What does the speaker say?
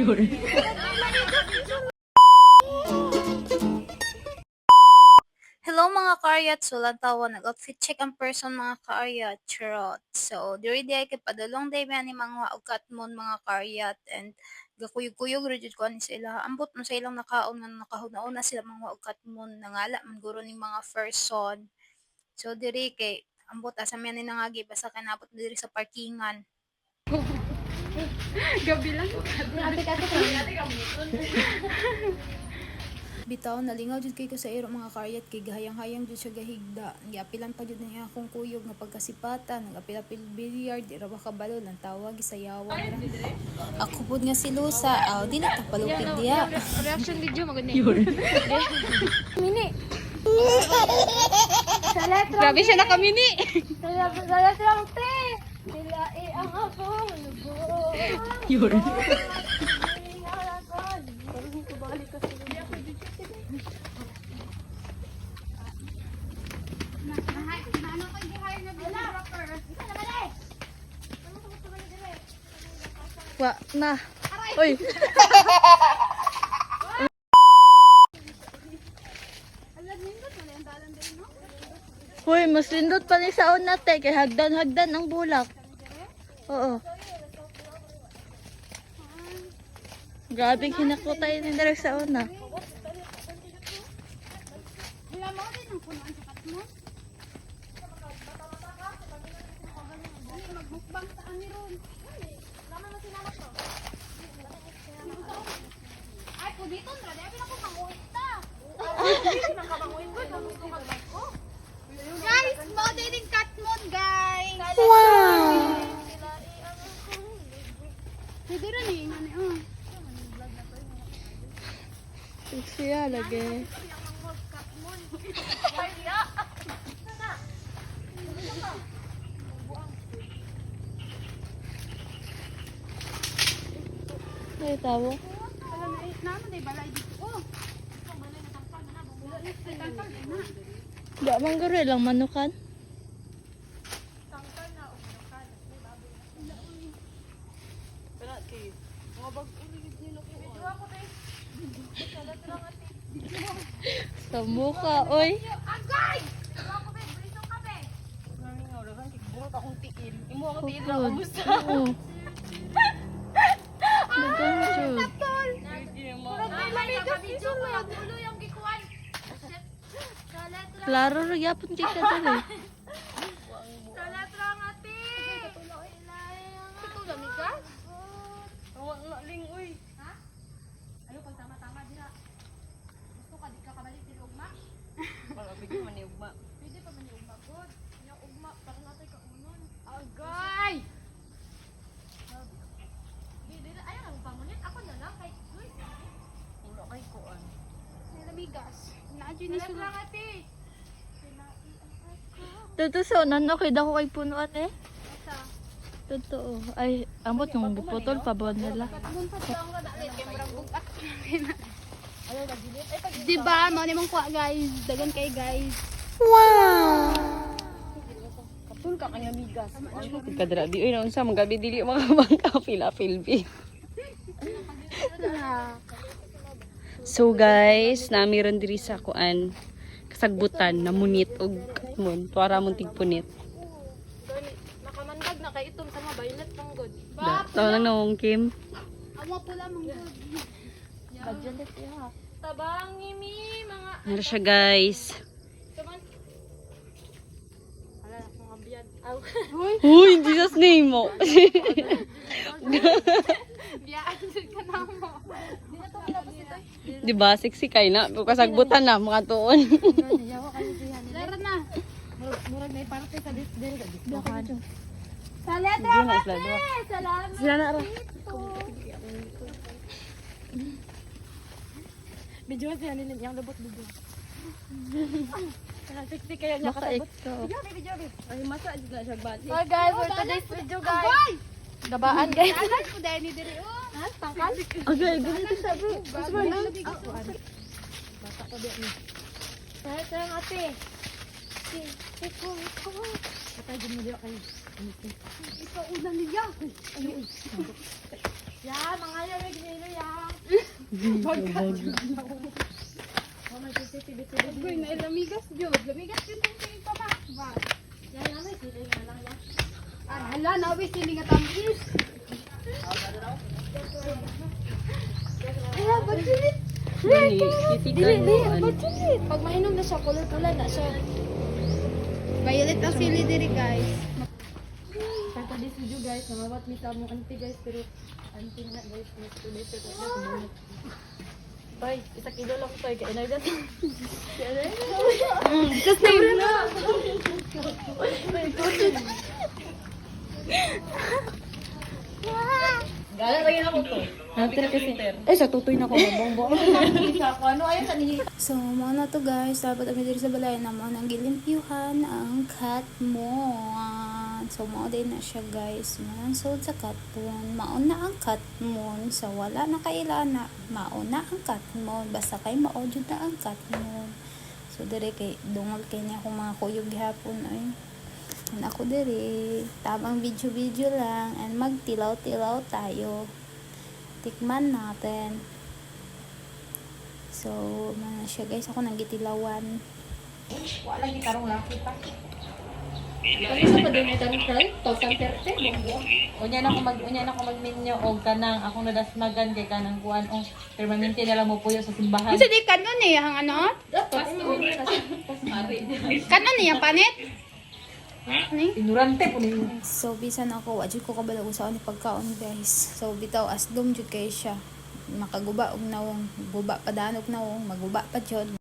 Hello mga kaayat, so lantawa nag-outfit check ang person mga kaayat, charot. So, diri di ay kay padulong day ni mga ugkatmon mga kaayat and gakuyog-kuyog rejud ko ani sila. Ambot mo sa ilang nakaon nga nakahuna-una sila mga ugkatmon nangala man guro ning mga person. So diri kay ambot asa man ni nangagi basta kanabot diri sa parkingan. Gabi lang. Bitaw nalingaw jud kay ko sa iro mga karyat kay gahayang-hayang jud siya gahigda. Giapilan pa jud niya akong kuyog nga pagkasipatan, nagapil-apil bilyard, di ra ba kabalo lang tawag gisayawan ra. Ako pud nga si Lusa, dili ta palupig diha. Reaction video magud ni. Mini. Grabe siya nakamini. Sa letrang T. Sila ang akong lubo. Yun. Wa na. Oy. Hoy, mas lindot pa ni sa una te kay hagdan ang bulak. Oo. Grabe kinakutay ni direk sa una. Guys, modeling Katmon, guys. Wow. Pwede rin eh, nani, Siya lagi. Ay, tawo. Naman day balay dito. Da man garo lang manukan. Sa mukha, oy. Agay! Ako ba, brisong ka ba? Oo. Dagan jud. Tol! Video ko lang, ulo yung gikuan. Sa letra. Klaro ra gyapon kay ka dali. Sa letra nga, ti. Ito lamigas? Ha? Ayaw, pag tama-tama dira. Gusto ka, di ka kabalik din ugma? Pwede pa man yung ugma, good. Yung ugma, para natin ka unon. Agay! Ayaw lang pangunit. Ako na lang, kay Luis. Wala kay kuan. Nilamigas. Naadyo ni Sula. Nga, ti. Totoo nan okay dako kay punuan eh. Asa? Totoo. Ay, ambot yung buputol pa ba nila. Diba? Mao ni mong kuha guys. Dagan kay guys. Kadra di oy unsa man gabi dili mga bangka pila filbi. So guys, nami ron diri sa kuan kasagbutan na munit og katmon, tuara mong tigpunit. Nakamandag na kay itom sa mga violet pang god. Taw nang nawong Kim. Amo pula mong god. Budget ya. Tabang mi mga Nara siya guys. taban. Ala akong abyan. Aw. Uy, Jesus name mo. Biyaan jud ka na mo. Di na to tapos ito. Di ba sexy kay na kung kasagbutan na mga tuon. Lara na. Murag may parte sa diri ka diskuhan. Sa letra Hindi na nga, sila te. dua. Salamat. Sila na ra. Medyo siya nila yang lubot dito. Kana sexy kaya niya Baka ikaw. Ay masa jud na siya bati. Oh guys, for today's video guys. Dabaan guys. Agay ko dahil ni diri oh. Ha? Tangkal? Okay, ganito sa bro. Mas mo na. Bata pa diyan ni. Sa ate. Iko. Patay din mo diyan kay. Ikaw una niya. Ya, mga yarig nila ya. Uy, na lamigas jud. Lamigas jud ang tingin pa ba? Ba. Yan na may sili nga lang ya. Ah, hala na we sili nga tamis. Ay, ba't Dili, titigan mo. Ano. pag mainom na siya, color na siya. Violet ang sili diri guys. Kanta di suju guys, namawat mi sa mong auntie guys, pero auntie na guys, mas tuloy sa kanya kumunot. Bay, 1 kilo lang to, kaya na gat. Just name na. Gala lagi ako to. Natin kasi. Eh, sa tutoy na ko mabongbong. So, mo na to guys. Dapat kami diri sa balay na mo nang gilimpyuhan ang cat mo. So, mao din na siya guys. Manang sud sa cat moon. Mauna ang cat moon. So, wala na kailana. Mauna ang cat moon. Basta kay maojud na ang cat moon. So, diri kay dungol kay niya akong mga kuyog gihapon ay. And ako diri, tamang video-video lang and magtilaw-tilaw tayo. Tikman natin. So, mana siya guys, ako nang gitilawan. Kanina pa din ito try, 2030. Unya na ko magminyo og kanang akong nadasmagan kay kanang kuan o permanente na lang mo puyo sa simbahan. Kasi di kanon niya ang ano? Kanon niya panit? Ni? Ignorante po ninyo. So, bisan ako, wajud ko kabalo sa ni pagkaon guys. So, bitaw asdom jud kay siya. Makaguba og nawong, guba pa danog nawong, maguba pa jud.